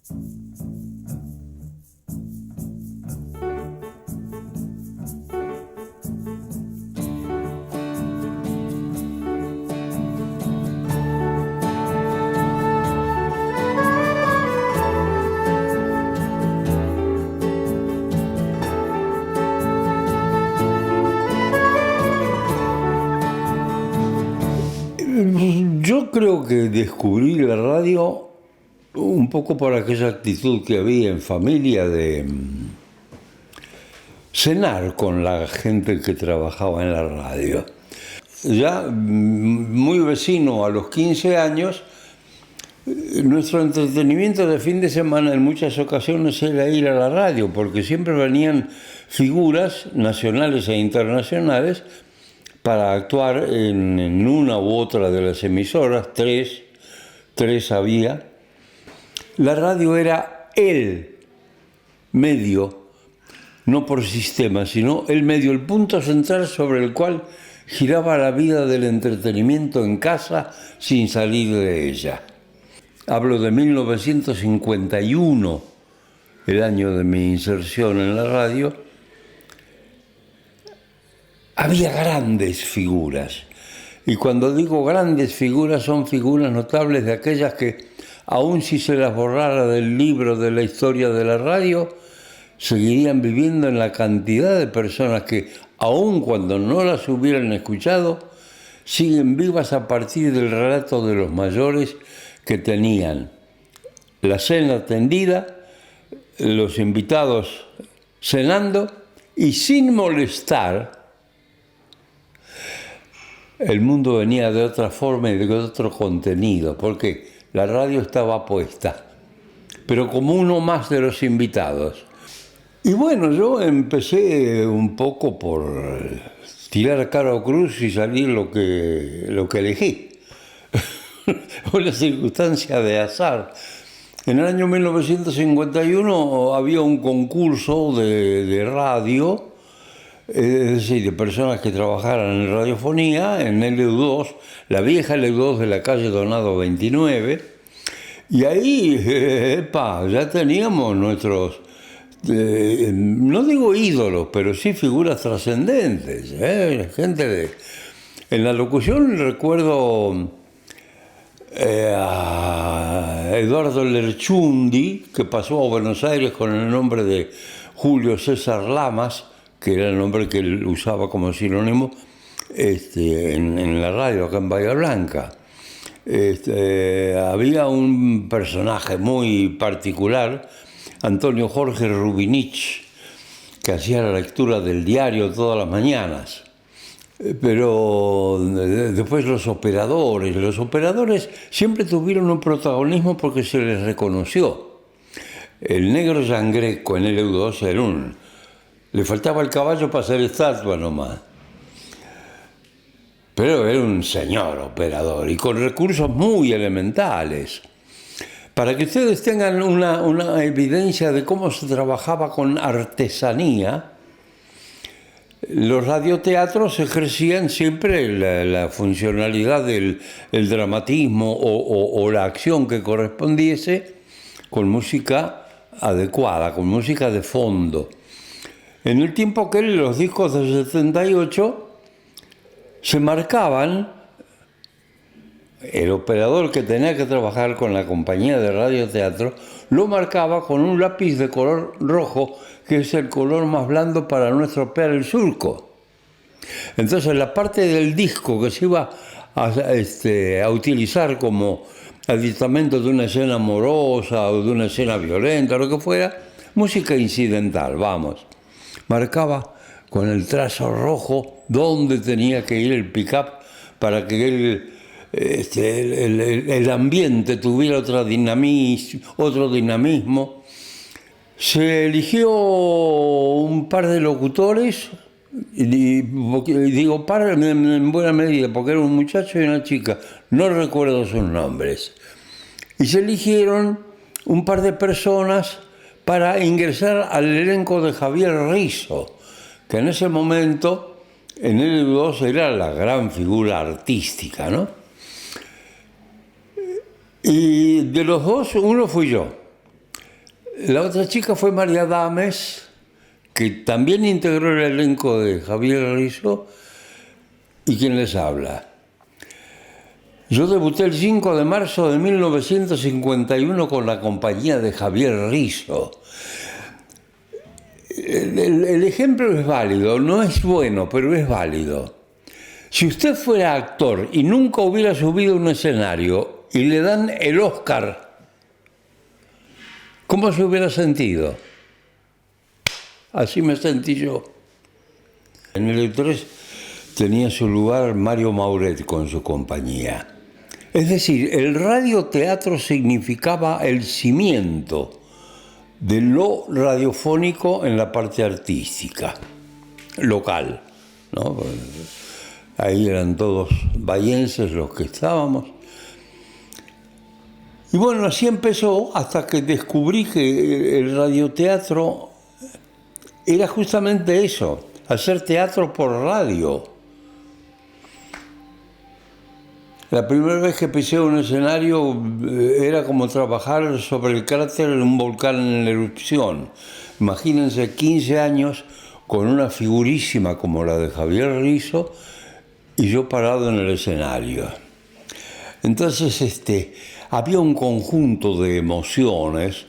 Yo creo que descubrí la radio un poco por aquella actitud que había en familia de cenar con la gente que trabajaba en la radio. Ya muy vecino a los 15 años, nuestro entretenimiento de fin de semana en muchas ocasiones era ir a la radio, porque siempre venían figuras nacionales e internacionales para actuar en una u otra de las emisoras, tres había. La radio era el medio, no por sistema, sino el medio, el punto central sobre el cual giraba la vida del entretenimiento en casa sin salir de ella. Hablo de 1951, el año de mi inserción en la radio. Había grandes figuras, y cuando digo grandes figuras son figuras notables de aquellas que, aun si se las borrara del libro de la historia de la radio, seguirían viviendo en la cantidad de personas que, aun cuando no las hubieran escuchado, siguen vivas a partir del relato de los mayores que tenían la cena tendida, los invitados cenando y sin molestar. El mundo venía de otra forma y de otro contenido, porque la radio estaba puesta, pero como uno más de los invitados. Y bueno, yo empecé un poco por tirar cara o cruz y salir lo que elegí. Una circunstancia de azar. En el año 1951 había un concurso de radio, es decir, de personas que trabajaran en radiofonía, en LU2, la vieja LU2 de la calle Donado 29, y ahí, ya teníamos nuestros, no digo ídolos, pero sí figuras trascendentes, gente de... En la locución recuerdo a Eduardo Lerchundi, que pasó a Buenos Aires con el nombre de Julio César Lamas, que era el nombre que él usaba como sinónimo en la radio acá en Bahía Blanca. Había un personaje muy particular, Antonio Jorge Rubinich, que hacía la lectura del diario todas las mañanas. Pero después los operadores siempre tuvieron un protagonismo porque se les reconoció. El negro Yangreco en el EU2 era le faltaba el caballo para hacer estatua nomás. Pero era un señor operador y con recursos muy elementales. Para que ustedes tengan una evidencia de cómo se trabajaba con artesanía, los radioteatros ejercían siempre la funcionalidad del dramatismo o la acción que correspondiese con música adecuada, con música de fondo. En el tiempo que los discos del 78 se marcaban, el operador que tenía que trabajar con la compañía de radioteatro lo marcaba con un lápiz de color rojo, que es el color más blando para no estropear el surco. Entonces la parte del disco que se iba a utilizar como aditamento de una escena amorosa o de una escena violenta, lo que fuera, música incidental, vamos, marcaba con el trazo rojo dónde tenía que ir el pick-up para que el ambiente tuviera otro dinamismo. Se eligió un par de locutores, y digo par en buena medida, porque era un muchacho y una chica, no recuerdo sus nombres. Y se eligieron un par de personas para ingresar al elenco de Javier Rizzo, que en ese momento en el EU2 era la gran figura artística, ¿no? Y de los dos, uno fui yo. La otra chica fue María Dames, que también integró el elenco de Javier Rizzo, y quien les habla. Yo debuté el 5 de marzo de 1951 con la compañía de Javier Rizzo. El ejemplo es válido, no es bueno, pero es válido. Si usted fuera actor y nunca hubiera subido a un escenario y le dan el Oscar, ¿cómo se hubiera sentido? Así me sentí yo. En el E3 tenía su lugar Mario Mauret con su compañía. Es decir, el radioteatro significaba el cimiento de lo radiofónico en la parte artística, local, ¿no? Ahí eran todos bahienses los que estábamos. Y bueno, así empezó hasta que descubrí que el radioteatro era justamente eso, hacer teatro por radio. La primera vez que pisé un escenario era como trabajar sobre el cráter de un volcán en erupción. Imagínense 15 años con una figurísima como la de Javier Rizzo y yo parado en el escenario. Entonces había un conjunto de emociones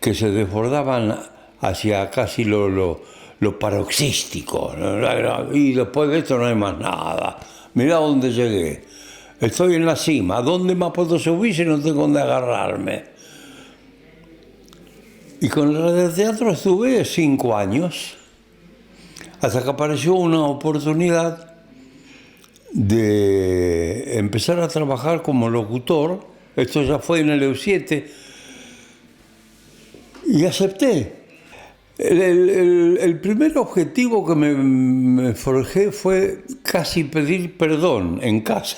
que se desbordaban hacia casi lo paroxístico. Y después de esto no hay más nada. Mirá dónde llegué. Estoy en la cima. ¿A dónde más puedo subir si no tengo dónde agarrarme? Y con el radioteatro estuve 5 años, hasta que apareció una oportunidad de empezar a trabajar como locutor. Esto ya fue en el EU7 y acepté. El primer objetivo que me forjé fue casi pedir perdón en casa,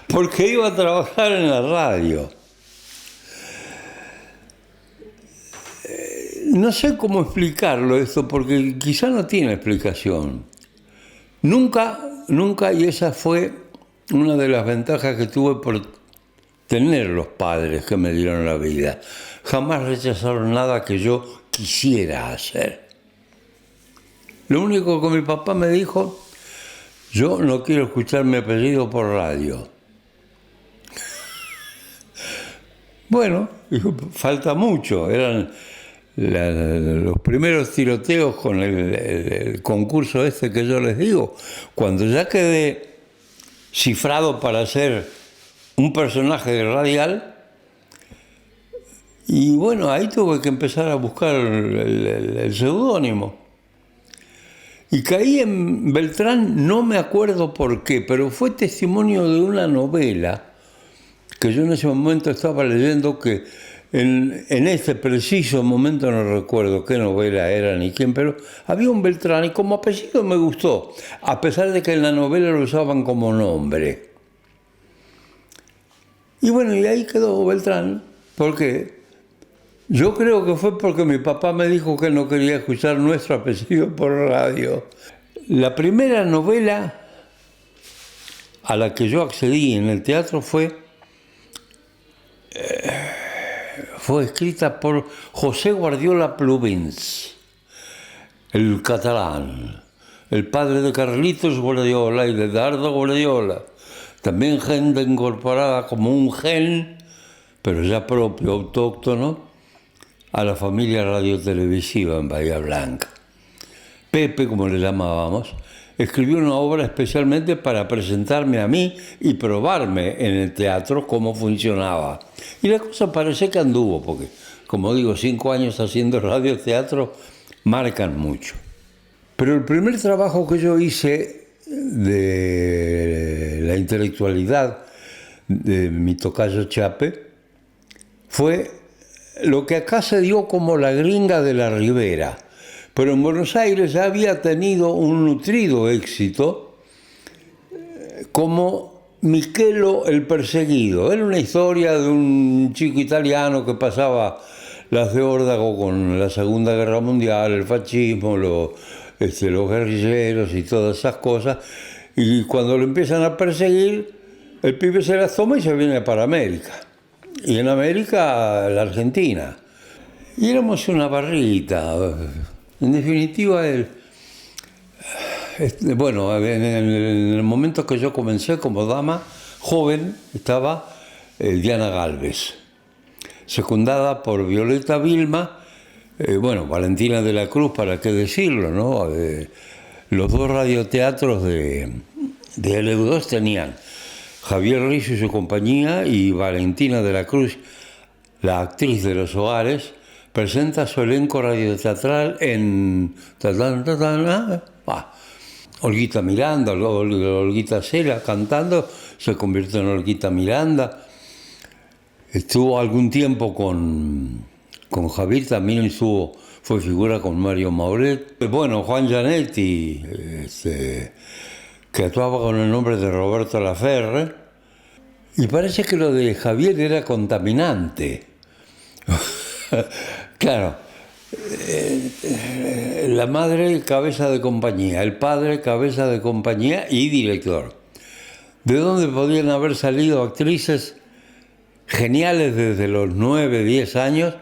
porque iba a trabajar en la radio. No sé cómo explicarlo esto, porque quizá no tiene explicación. Nunca, y esa fue una de las ventajas que tuve por tener los padres que me dieron la vida. Jamás rechazaron nada que yo quisiera hacer. Lo único que mi papá me dijo: yo no quiero escuchar mi apellido por radio. Bueno, falta mucho. Eran los primeros tiroteos con el concurso este que yo les digo. Cuando ya quedé cifrado para ser un personaje radial, y bueno, ahí tuve que empezar a buscar el seudónimo. Y caí en Beltrán, no me acuerdo por qué, pero fue testimonio de una novela que yo en ese momento estaba leyendo, que en este preciso momento no recuerdo qué novela era ni quién, pero había un Beltrán y como apellido me gustó, a pesar de que en la novela lo usaban como nombre. Y bueno, y ahí quedó Beltrán, porque yo creo que fue porque mi papá me dijo que no quería escuchar nuestro apellido por radio. La primera novela a la que yo accedí en el teatro fue escrita por José Guardiola Plubins, el catalán, el padre de Carlitos Guardiola y de Dardo Guardiola. También gente incorporada como un gen, pero ya propio, autóctono, a la familia radiotelevisiva en Bahía Blanca. Pepe, como le llamábamos, escribió una obra especialmente para presentarme a mí y probarme en el teatro cómo funcionaba. Y la cosa parece que anduvo, porque, como digo, 5 años haciendo radioteatro marcan mucho. Pero el primer trabajo que yo hice de la intelectualidad de mi tocayo Chape fue lo que acá se dio como La Gringa de la Ribera. Pero en Buenos Aires ya había tenido un nutrido éxito como Michelo el Perseguido. Era una historia de un chico italiano que pasaba las de órdago con la Segunda Guerra Mundial, el fascismo, los guerrilleros y todas esas cosas. Y cuando lo empiezan a perseguir, el pibe se las toma y se viene para América. Y en América, la Argentina. Y éramos una barrita. En definitiva, bueno, en el momento que yo comencé como dama joven, estaba Diana Gálvez, secundada por Violeta Vilma, bueno, Valentina de la Cruz, para qué decirlo, ¿no? Los dos radioteatros de LU2 tenían Javier Rizzo y su compañía, y Valentina de la Cruz, la actriz de Los Hogares, presenta su elenco radioteatral en Olguita Miranda, Olguita Cela cantando, se convirtió en Olguita Miranda. Estuvo algún tiempo con Javier, también fue figura con Mario Mauret. Bueno, Juan Gianetti, que actuaba con el nombre de Roberto Laferre. Y parece que lo de Javier era contaminante. Claro, la madre cabeza de compañía, el padre cabeza de compañía y director. ¿De dónde podían haber salido actrices geniales desde los 9, 10 años,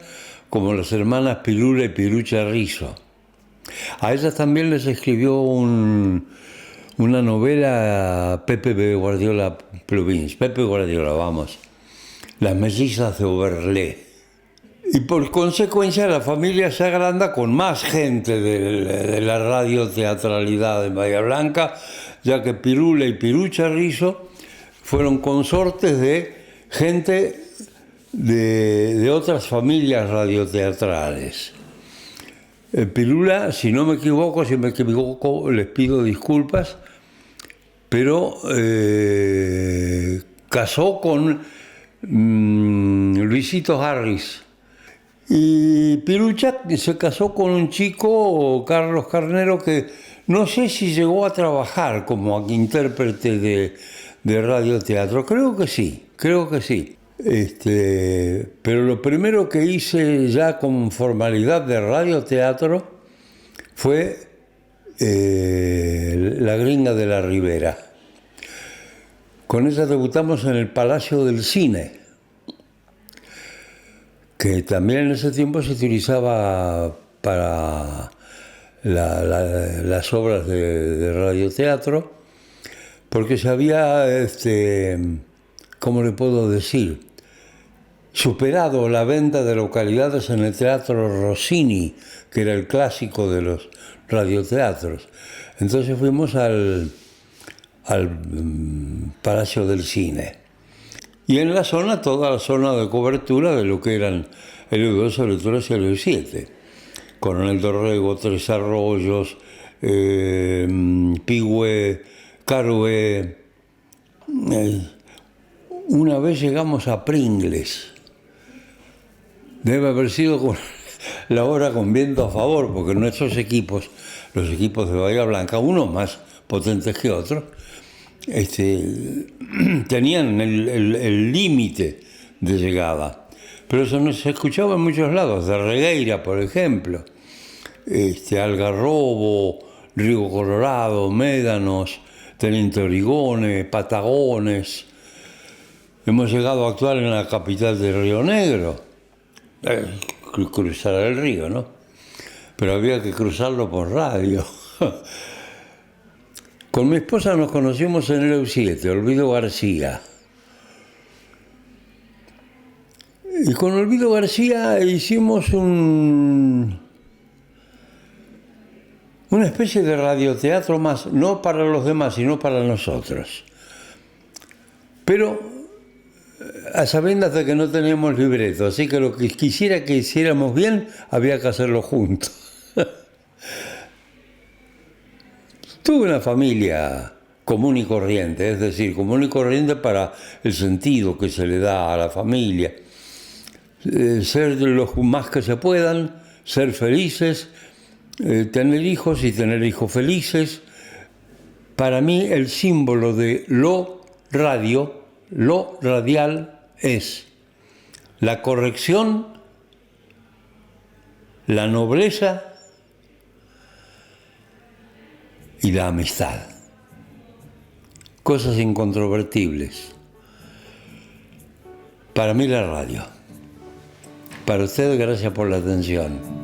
como las hermanas Pirula y Pirucha Rizzo? A ellas también les escribió una novela Pepe Guardiola Pluvins, Pepe Guardiola, vamos, Las mellizas de Oberlé. Y por consecuencia la familia se agranda con más gente de la radioteatralidad en Bahía Blanca, ya que Pirula y Pirucha Rizzo fueron consortes de gente de otras familias radioteatrales. Pirula, si no me equivoco, si me equivoco les pido disculpas, pero casó con Luisito Harris. Y Pirucha se casó con un chico, Carlos Carnero, que no sé si llegó a trabajar como intérprete de radioteatro. Creo que sí. Pero lo primero que hice ya con formalidad de radioteatro fue La Gringa de la Ribera. Con ella debutamos en el Palacio del Cine, que también en ese tiempo se utilizaba para las obras de radioteatro, porque se había, ¿cómo le puedo decir?, superado la venta de localidades en el Teatro Rossini, que era el clásico de los radioteatros. Entonces fuimos al Palacio del Cine. Y en la zona, toda la zona de cobertura de lo que eran el LU2, LU3 y el LU7. Coronel Dorrego, Tres Arroyos, Pigüé, Carué. Una vez llegamos a Pringles. Debe haber sido con la hora con viento a favor, porque nuestros equipos, los equipos de Bahía Blanca, unos más potentes que otros, tenían el límite de llegada. Pero eso no se escuchaba en muchos lados, de Regueira, por ejemplo, Algarrobo, Río Colorado, Médanos, Teniente Origone, Patagones. Hemos llegado a actuar en la capital de Río Negro, cruzar el río, ¿no? Pero había que cruzarlo por radio. Con mi esposa nos conocimos en el LU7, Olvido García. Y con Olvido García hicimos una especie de radioteatro más, no para los demás, sino para nosotros. Pero a sabiendas de que no teníamos libreto, así que lo que quisiera que hiciéramos bien, había que hacerlo juntos. Tuve una familia común y corriente, es decir, común y corriente para el sentido que se le da a la familia. Ser los más que se puedan, ser felices, tener hijos y tener hijos felices. Para mí el símbolo de lo radial es la corrección, la nobleza y la amistad. Cosas incontrovertibles. Para mí la radio. Para usted, gracias por la atención.